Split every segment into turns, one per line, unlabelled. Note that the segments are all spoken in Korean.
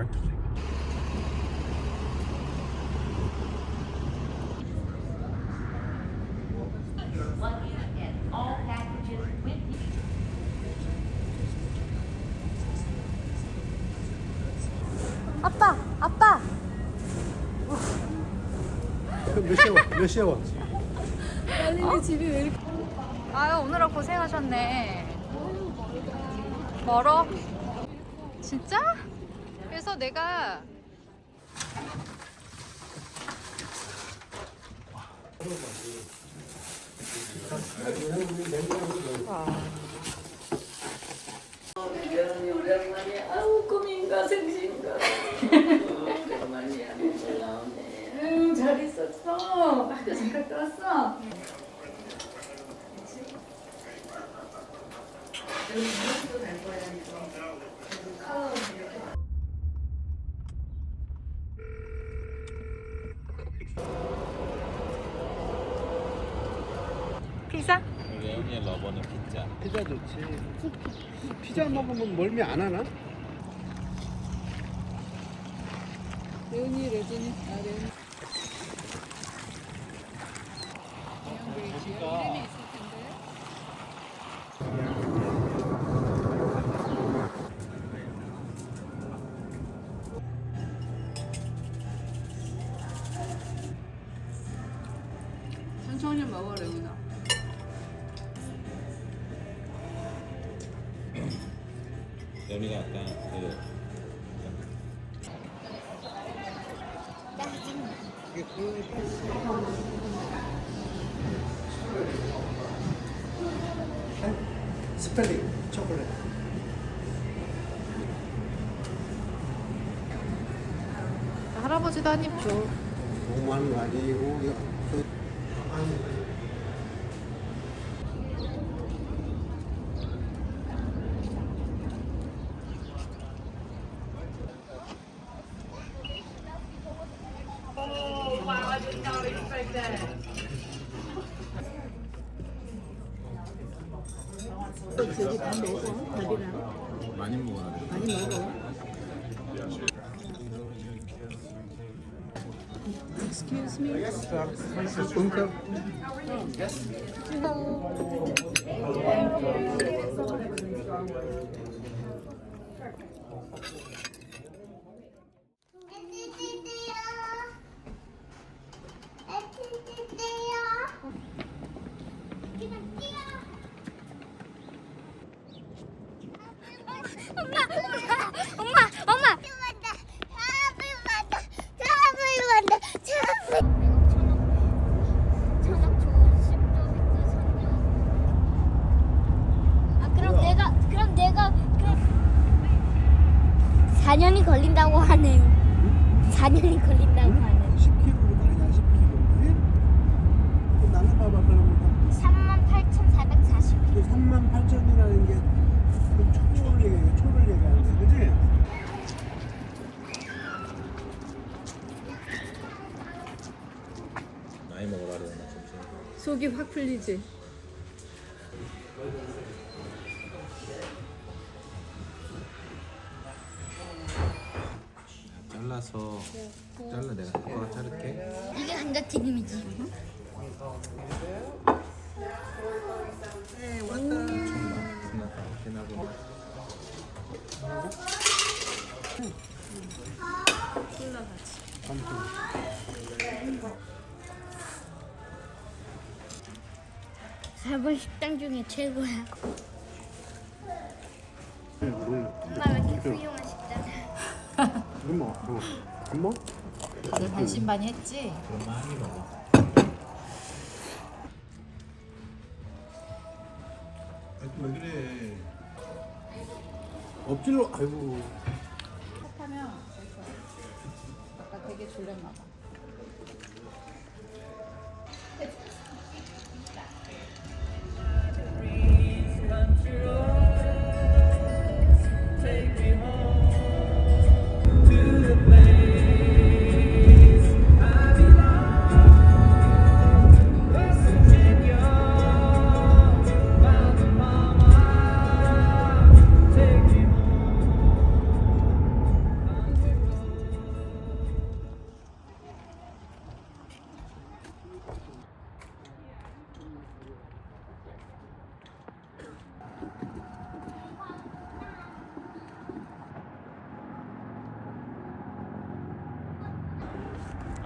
12시.
아빠, 아빠.
몇 시에 와?
아니 집이 왜 이렇게? 아유 오늘아 고생하셨네. 멀어? 진짜? 그래서 내가
오랜만에 아우 꿈인가 생신가 오랜만에 안 나오네. 잘 있었어. 학교 잘 갔다 왔어. 여기 무엇도 갈 거야 이거. 카우 이렇게.
피자?
레온이의 러버는 피자.
피자 좋지. 피자 먹으면 멀미 안 하나?
레온이 레준이 레온이. 이름이 있을 텐데. 천천히 먹어 레온아.
레온이가 약간 그
스펠링 초콜릿.
할아버지도 한 입 줘.
너무하는 거 아니고 이거
저기 밥 먹어. 밥이랑
많이 먹어야 돼.
많이 먹어.
Excuse me.
bunker.
엄마. 그럼 내가 4년이 걸린다고 하네요. 4년이 걸린다고 하네.
10kg로 가냐 10kg. 그럼 나눠봐봐 그러면
38,440.
그 38,000이라는 게 초를 얘기해 초를 얘기하는 거 그지?
많이 먹어라 레온아 점심.
속이 확 풀리지.
잘라서 잘라 내가 그거 자를게.
이게 감자튀김이지.
끝났다. 끝나고.
일본 식당 중에 최고야. 엄마 왜 이렇게 훌륭한 식당이야?
안 먹어?
너 반신반의 했지?
그럼 많이 먹어. 왜 그래?
엎질러 아이고
하면 아까 되게 졸렸나 봐.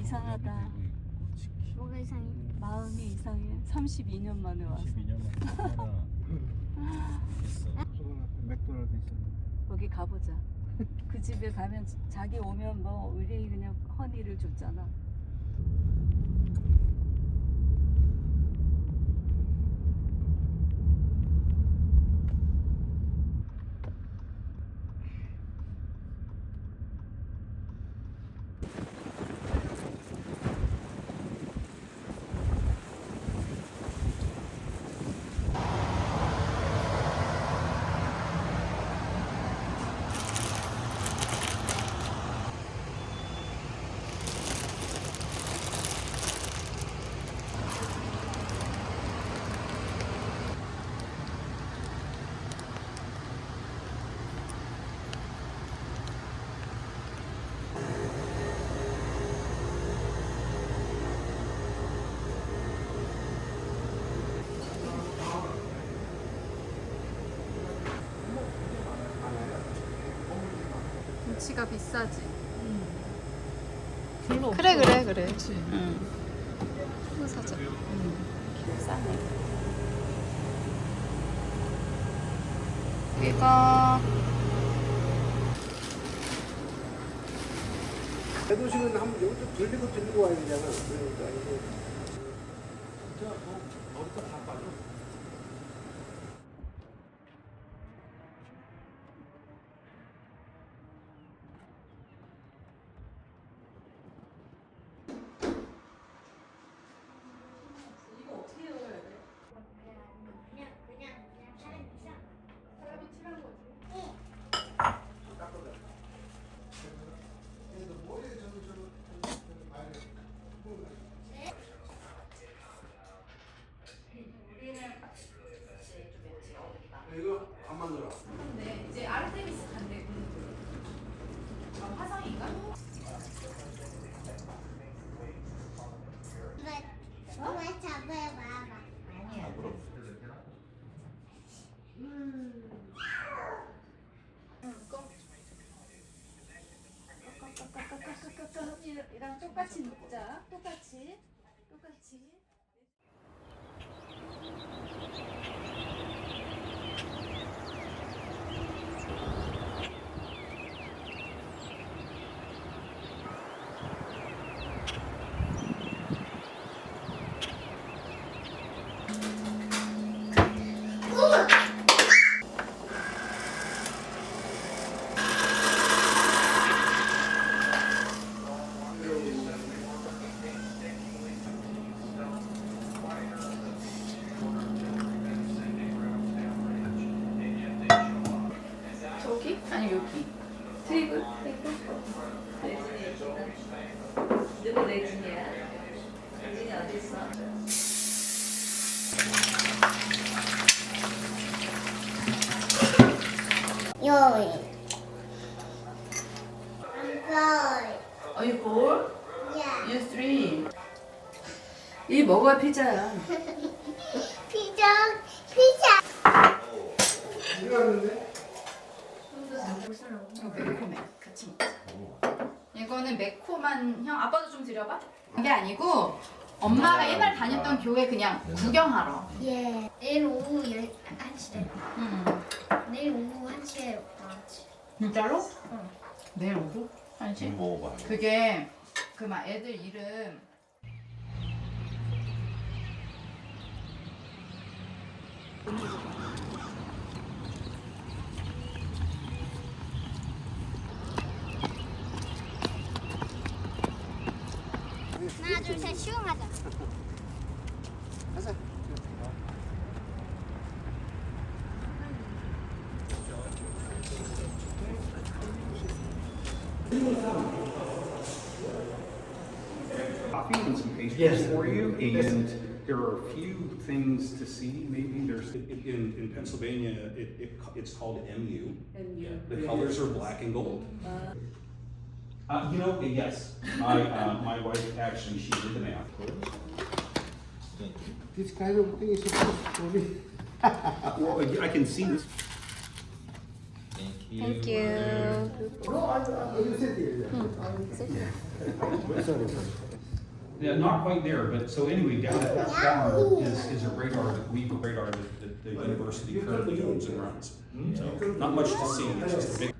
이상하다.
뭐가 이상해?
마음이 이상해. 32년 만에 와서.
12년 만에
소금 앞에 맥도날드 있었는데.
거기 가보자. 그 집에 가면 자기 오면 뭐 의뢰인 그냥 허니를 줬잖아.
김치가 비싸지.
별로 없어.
그래.
그렇지.
응. 이거 사자.
싸네.
이거
대도시는 한번 여기 좀 들리고 와야 되잖아. 그러니까 이게 진짜 뭐 머리가 다 빠져.
그냥 사람이 있어.
사람이 칠한 거지.
이거 안 만들어.
네, 이제 아르테미스 간대. 화성인가?
왜 잡아봐. 아니야.
이랑 똑같이 먹자. 똑같이. 저기? 아니 여기. 테이블? 레진이 얘기나. 누구 레진이야? 레진이 어디 있어?
요이. I'm
Are you four?
Yeah.
You three. 이 먹어야 피자야.
피자.
들어갔는데?
이거 매콤해. 같이 먹자. 이거는 매콤한 향. 아빠도 좀 드려봐. 이게 아니고 엄마가 옛날 다녔던 교회 그냥 구경하러.
예. 내일 오후 1시에.
응.
내일 오후 1시에 나왔지.
진짜로? 내일 오후? 한시?
먹어봐.
그게 그 막 애들 이름
하나, 둘, 셋, 슝 하자.
가자.
coffee and some pastries for you, and there are a few things to see. Maybe there's in Pennsylvania, it's called MU. The colors are black and gold. Yes, my wife actually she did the math.
This kind of thing is supposed to be.
Well, I can see this.
Thank you.
You said it. Sorry.
Yeah, not quite there, but so anyway, down at that farm is a radar, that Weaver radar that the university currently owns and runs. So not much to see, it's just a big,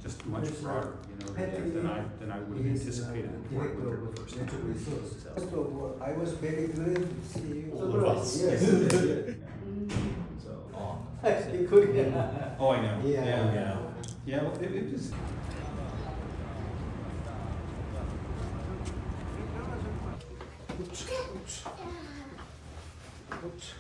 just much broader, you know, than I would have anticipated before I went there the first time.
So I was very glad to see you.
All of us.
Yes.
So,
Yeah.
oh, I know,
Yeah.
yeah. Yeah, well, it was.
Oops, oops. Oops.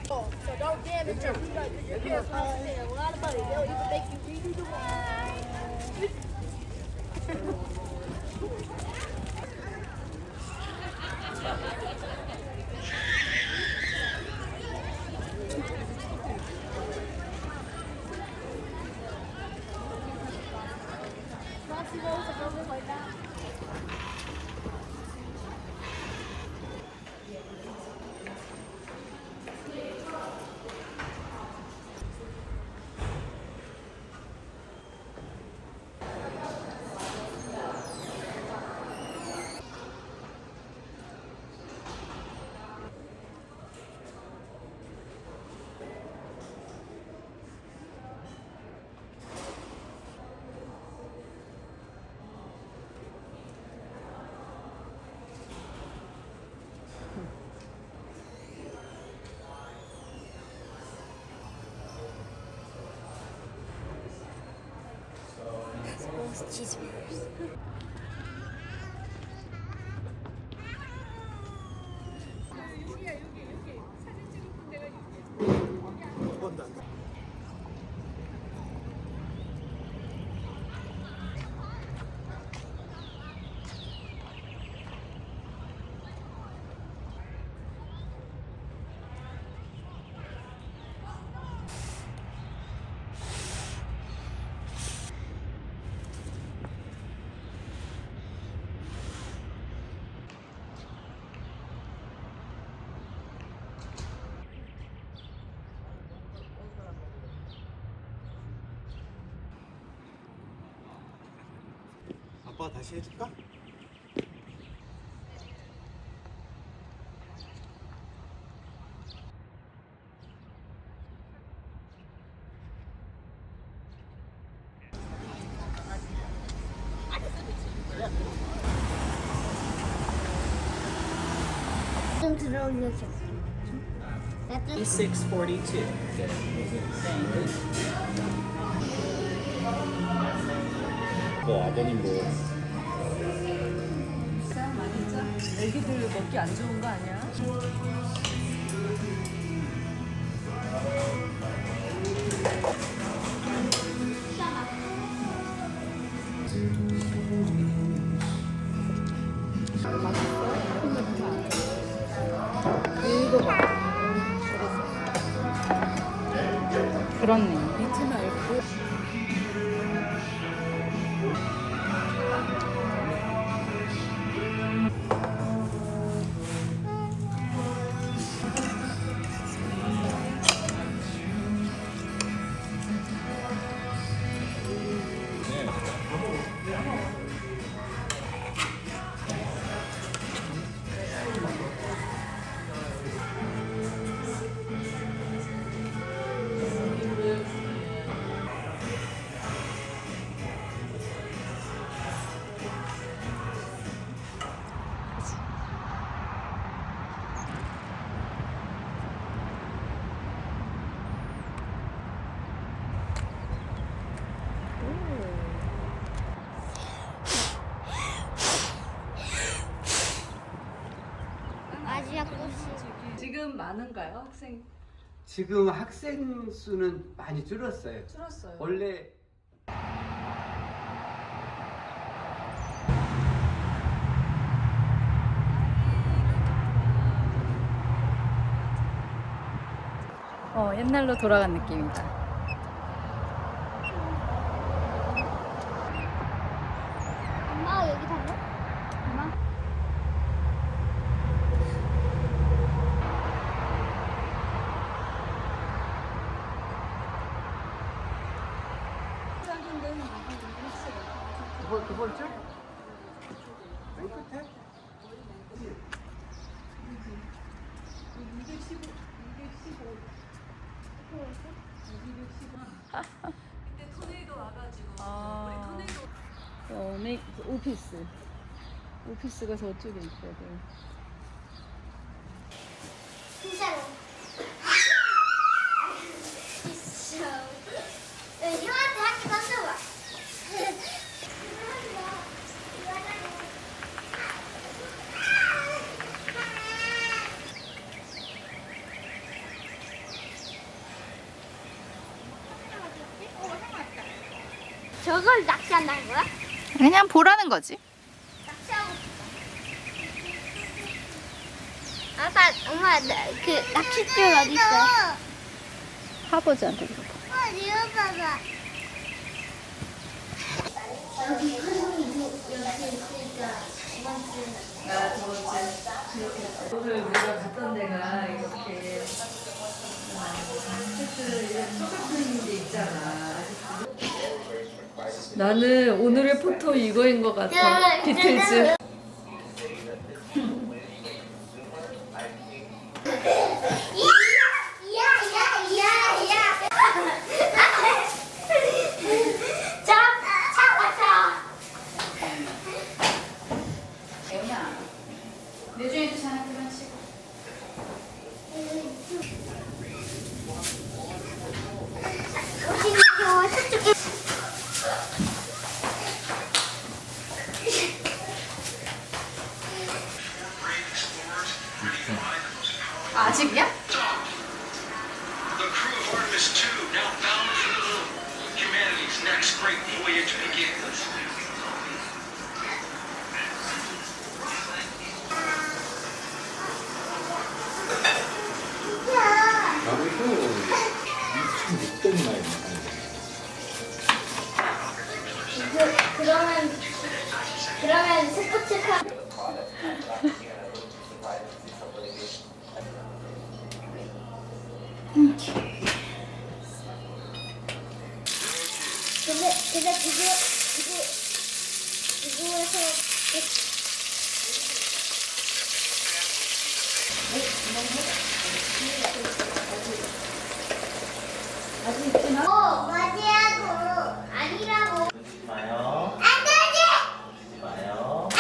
So don't damage your your hair costs a lot of money. They'll even make you redo the wine. Frosty rolls are over like that. Cheeseburgers.
아빠가 다시 해줄까?
좀 들어올려줘. 나 좀.
642.
뭐 아버님 뭐
애기들 먹기 안 좋은 거 아니야?
이거 봐.
그렇네.
미트 말고.
아지아 꽃이.
지금 많은가요, 학생?
지금 학생 수는 많이 줄었어요.
줄었어요.
원래
옛날로 돌아간 느낌이다.
엄마가 여기 달래? 엄마?
두 번째? 맨 끝에?
근데 토네이도 와가지고 우리 토네이도 오피스가 저쪽에 있거든.
진짜로. 형한테 한개 던져봐. 저걸 낚시한다는 거야?
그냥 보라는 거지.
낚시하고 아빠 엄마 그 낚싯줄 어디 있어?
할아버지한테 물어봐.
이거 봐봐. 여기
오늘 우리가 갔던 데가 이렇게 똑같은 게 있잖아. 나는 오늘의 포토 이거인 것 같아. 비틀즈.
예은아, 내 중에도 자는 그만 치고. 아직이야?
The crew of Artemis 2 now bound for the moon. Humanity's next great voyage begins.
그러면 스포츠카 근데 이거에서 맞이하고 아니라고.
마요.
안 되지.
마요.
안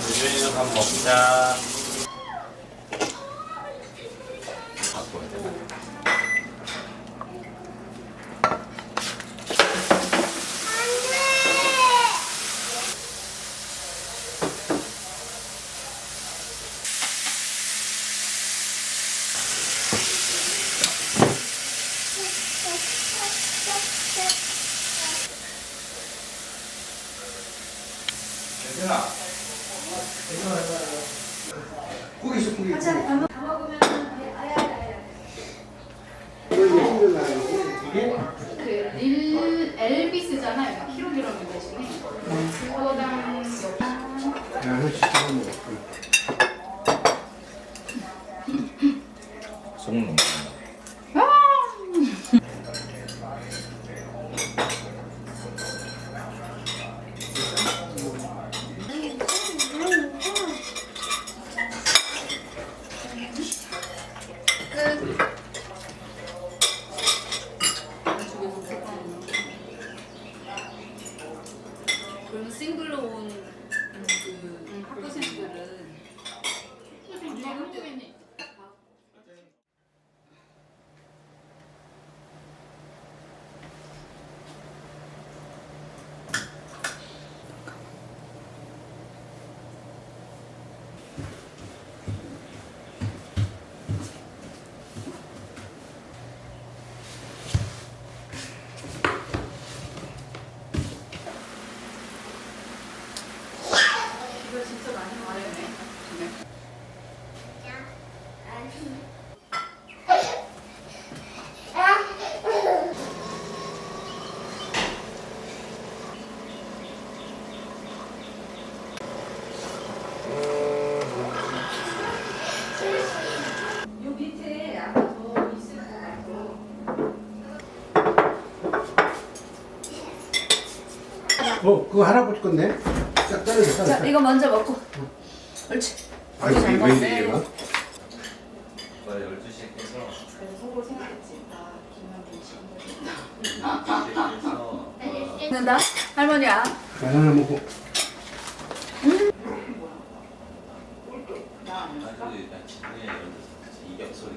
유준이도 밥 먹자. 유준아.
고기 있어, 고기.
다 먹으면
이거 이제 힘들나요?
그 엘비스잖아. 여기 킬로그램 대신에. 그거랑
야, 너 진짜 먹었어.
속는
그럼 싱글로 온 그 학부생들은
한국인이
그거 할아버지 건데. 딱 자르자.
자, 이거 먼저 먹고. 옳지.
아니
잘
왜
먹네.
이래 얘가?
12시에 깨서
그래서 속으로 생각했지. 아, 김현빈 씨.
12시에 깨서
먹는다. 할머니야.
하나 먹고.
아주 일단 기분이 이격 소리.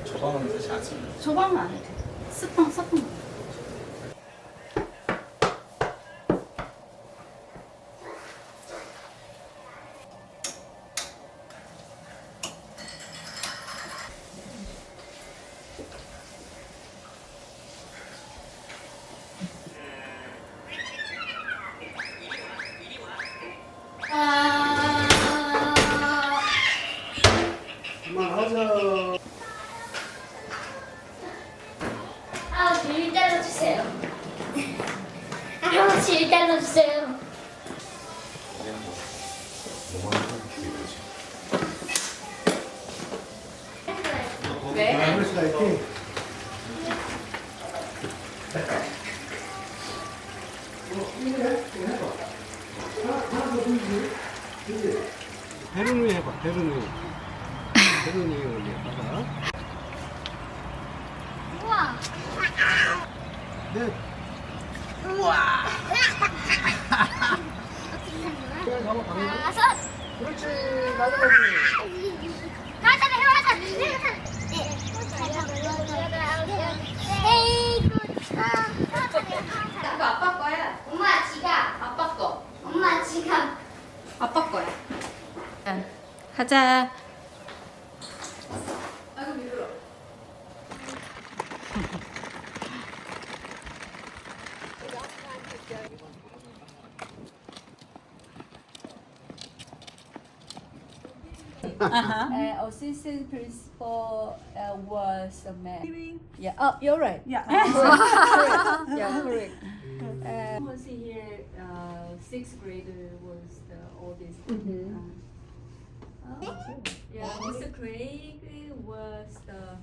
저방은 사실 안 씁니다.
소방은 안 해. 스팡.
그만하자.
아버지 일 잘라주세요. 아버지 일 잘라주세요.
왜?
아버지가 이렇게. 배른 위에 해봐. 배른 위에. 배른 위에 올려. 봐봐.
우와.
네.
다섯.
그렇지. 마지막에.
가자, 해와자.
이거 아빠 거야.
엄마 지갑.
아빠 거.
엄마 지갑.
아빠 거야. 가자.
아이고 미끄러. Assistant principal was a man. Yeah. Oh, you're right. Yeah. Yeah, correct. Was here sixth grade was the oldest. Yeah, Mr. Craig was the.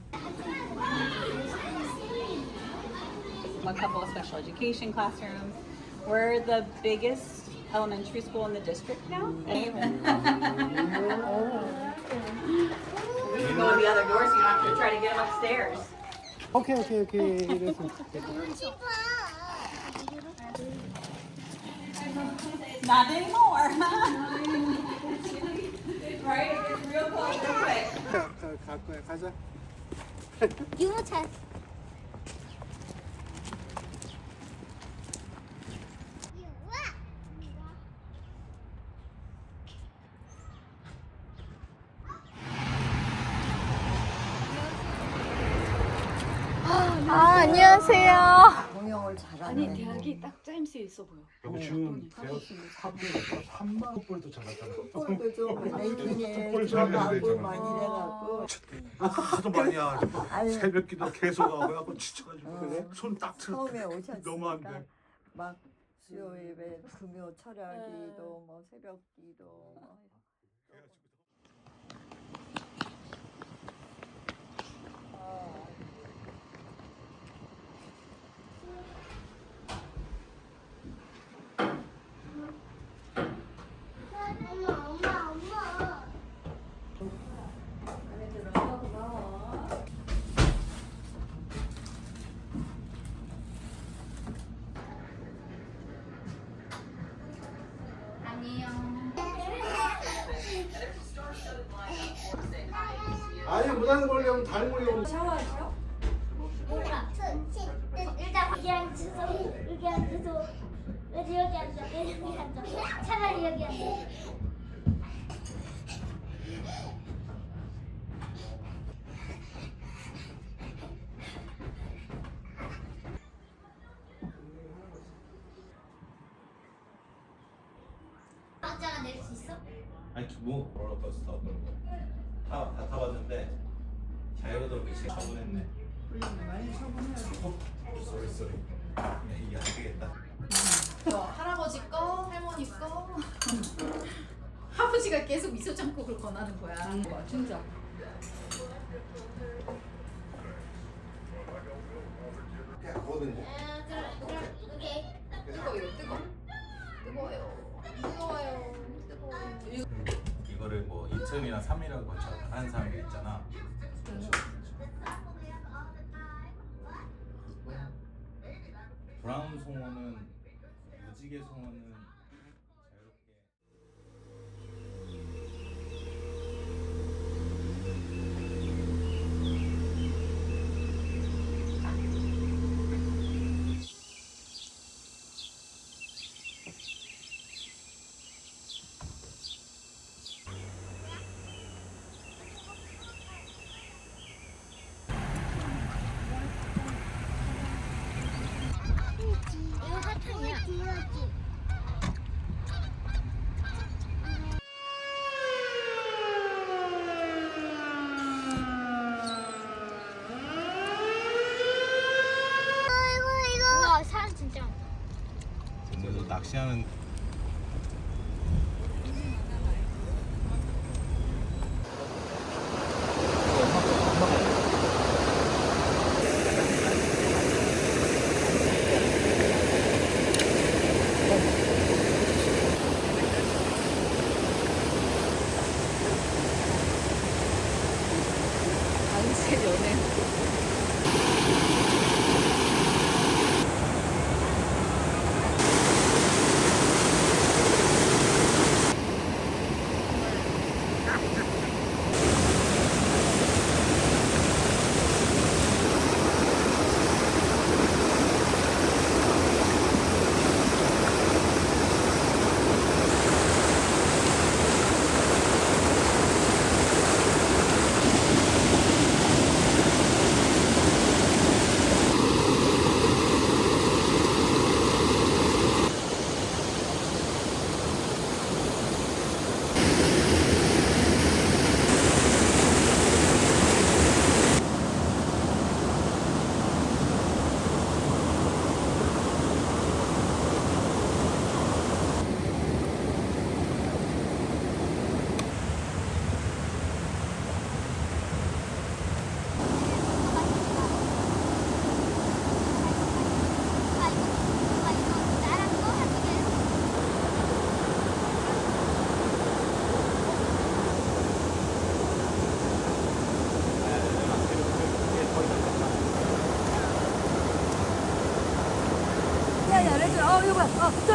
A couple of special education classrooms. We're the biggest elementary school in the district now. You can go to the other doors, you don't have to try to get them upstairs.
오케이. 이래서.
Not anymore.
Right? It's real cold real quick.
갈 거야. 가자.
유모차.
아, 안녕하세요.
공영을 잘하네.
아니 대학이 딱 짜임새 있어 보여.
여기 지금 대학 3만 풋볼도 잘하잖아.
풋볼도 좀 랭킹에
풋볼
들어가고
잘하는
많이 돼갖고.
하도 많이 하고
아니,
새벽기도 계속 하고 해갖고 지쳐가지고
그래?
손 딱 틀
처음에
때 너무 안
오셨으니까
돼.
막 수요일에 금요 철야기도 뭐 새벽기도 뭐.
엄마.
아니 무단 걸려면 다른 걸려면
샤워하시죠?
일단 여기 앉으소. 여기 앉으소. 그래서 여기 앉아. 여기 앉아. 차라리 여기 앉아. 박자가 낼 수 있어?
아니 뭐 롤러코스터 그런 거다 타봤는데 자유롭게 처분했네.
많이 처분해야지.
쏘리. 이게 안 되겠다.
할아버지 거, 할머니 거. 할아버지가 계속 미소 장국을 권하는 거야.
진짜.
뭐든지.
오케이.
뜨거워요, 뜨거워요.
이거를 뭐 이틀이나 3일이라고 거쳐 하는 사람들 있잖아. 브라운 송어는 무지개 송어는 자유롭게.
이거 사탕이야. 우와, 사람 진짜 많다.
근데도 낚시하는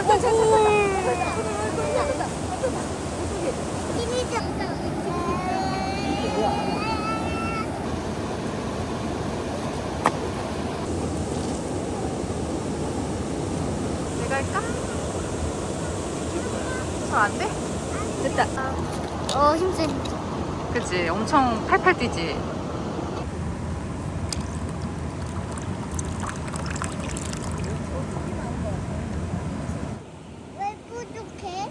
단체 연애.
내가 할까? 잘 안 돼? 됐다.
힘세.
그치? 엄청 팔팔 뛰지?
왜 부족해?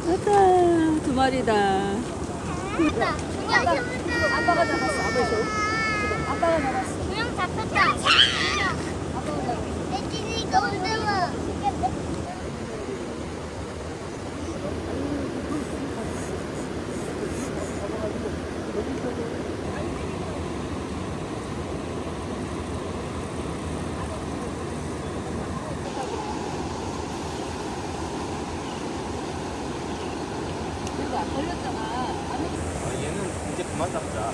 됐다. 두 마리다.
아빠가 잡았어. 아빠가 잡았어. 그냥 잡혔다. 애기니까 오늘은.
얘는 이제 그만 잡자.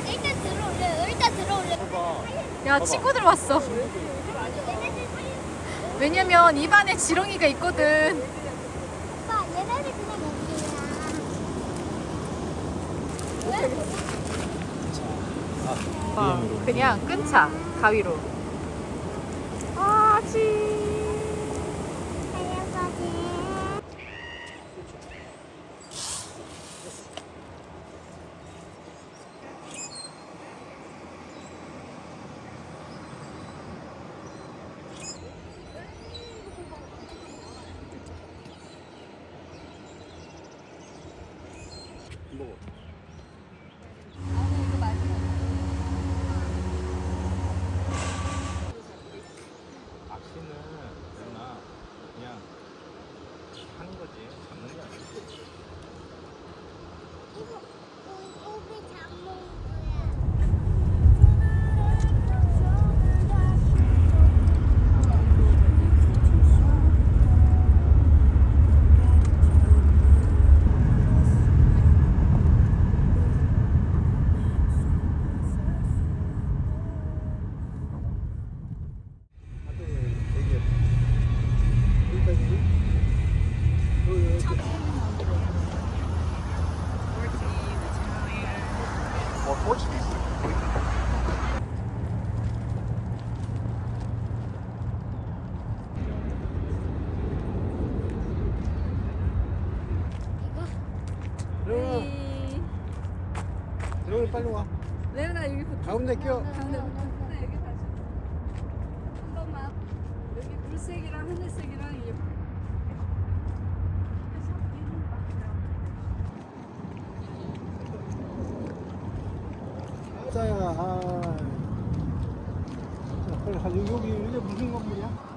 일단 들어올래.
야, 친구들 왔어. 왜냐면 입안에 지렁이가 있거든.
그냥 끈차 가위로. 아지.
먹어.
낚시는 누나 그냥 하는 거지 잡는 게 아니야.
이거 고기 잡는 거야.
들어가 빨리 와.
레오나 여기 붙어.
가운데 껴.
가운데 붙어. 여기 다시. 한 번만. 여기 물색이랑 하늘색이랑 이게.
자야. 아. 자, 빨리 가. 여기 이게 무슨 건물이야?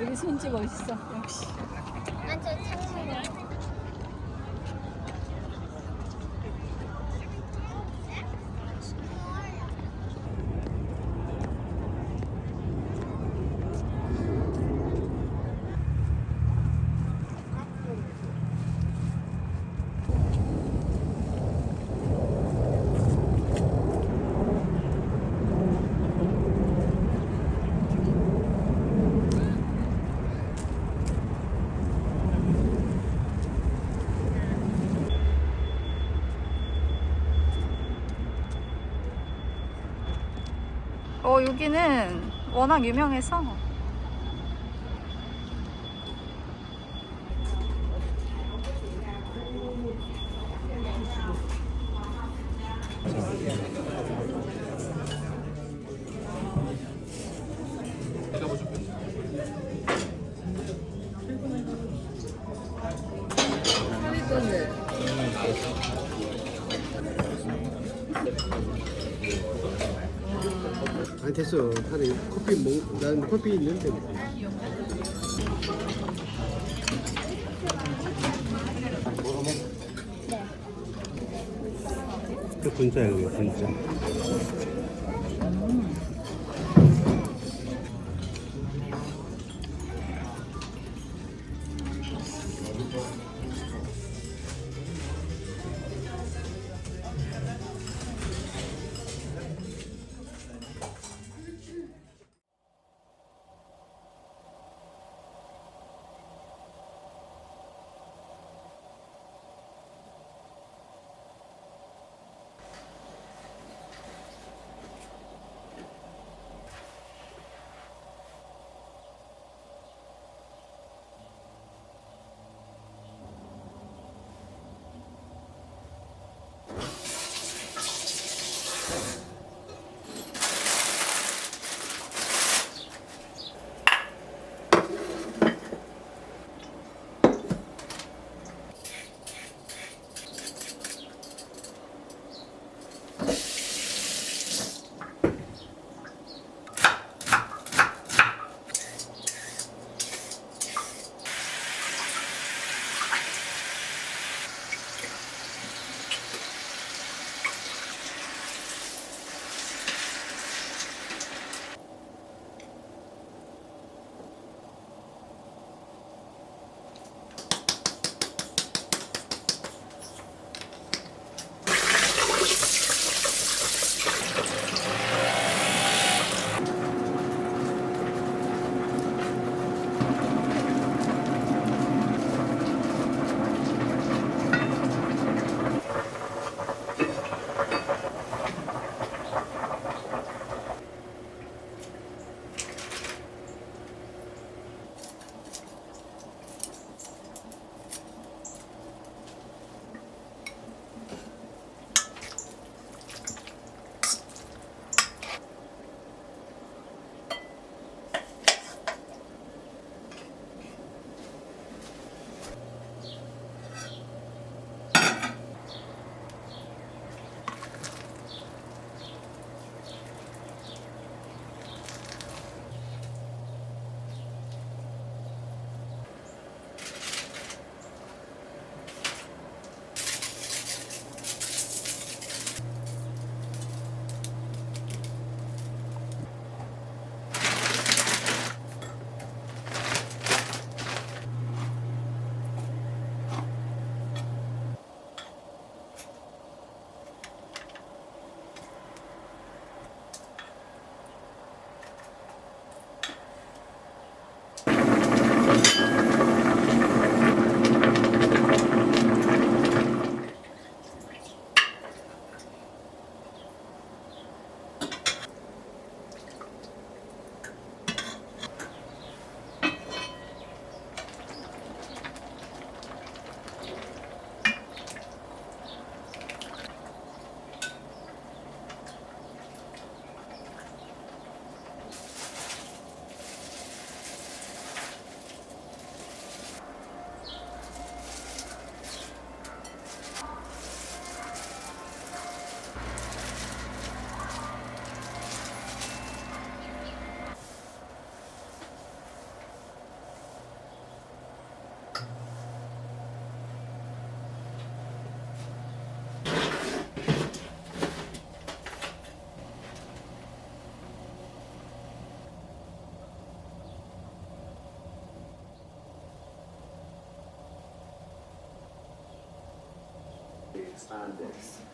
여기 손짓 멋있어. 역시.
난 저 창문.
여기는 워낙 유명해서.
아니 됐어. 하네. 커피 먹. 난 커피 있는데. 뭐가 먹? 네. 그 분짜야 그게 분짜.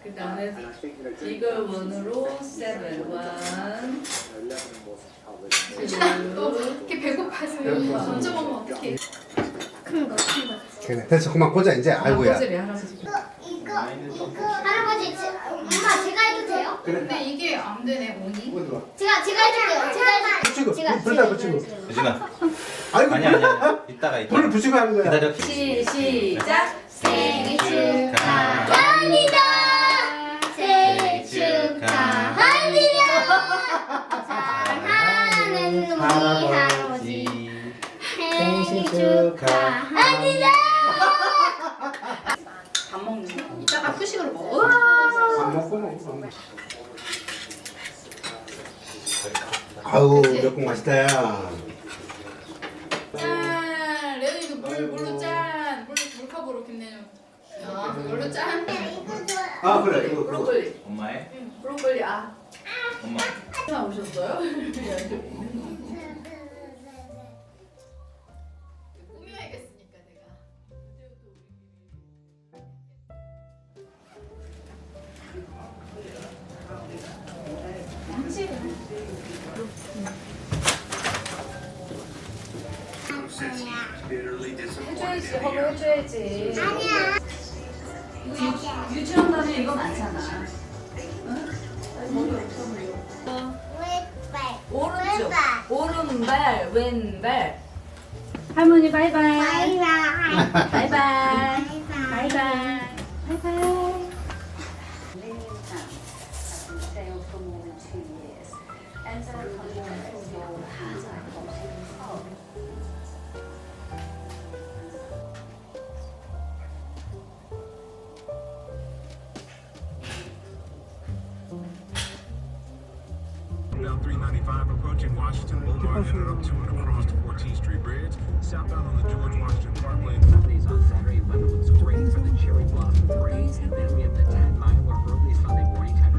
그 다음에
And I think, you know, doing
이걸 원으로 7, 1,
11 was probably
2,
또 이렇게 배고파서 먼저 먹으면 어떡해.
그래, 됐어. 그만 보자 이제. 아이고야.
할아버지 할아버지.
이거 할아버지 엄마 제가 해도 돼요?
근데 이게 안 되네, 온이.
제가 해줄게요.
붙이고 불다 붙이고.
유진아.
아이고.
아니야. 이따가.
불을 붙이고 하는 거야.
기다려.
시작.
생일 축하합니다. 생일 축하합니다. 사랑하는 우리 할아버지 생일 축하합니다.
밥 먹는 거. 이따가 후식으로 먹어.
밥 먹고 먹고. 아우 몇국 맛있다. 야.
짠! 레온이도 물로 짠! 물컵으로 김내요. 이걸로 짠!
아 그래 이거.
브로콜리.
엄마의?
브로콜리 아.
엄마.
처음 오셨어요?
꾸며야겠으니까 내가.
해줘야지 허브 해줘야지.
아니야.
유치원 다니 이거 많잖아. 오른쪽, 오른발, 왼발. 할머니 바이바이.
바이바이.
바이바이.
바이바이.
바이바이.
Down 395 approaching Washington Boulevard, headed up to and across the 14th Street Bridge. Southbound on the George Washington Parkway.
Sundays on Saturday, weather looks great for the Cherry Blossom Parade. Then we have the 10 Mile early Sunday morning, 10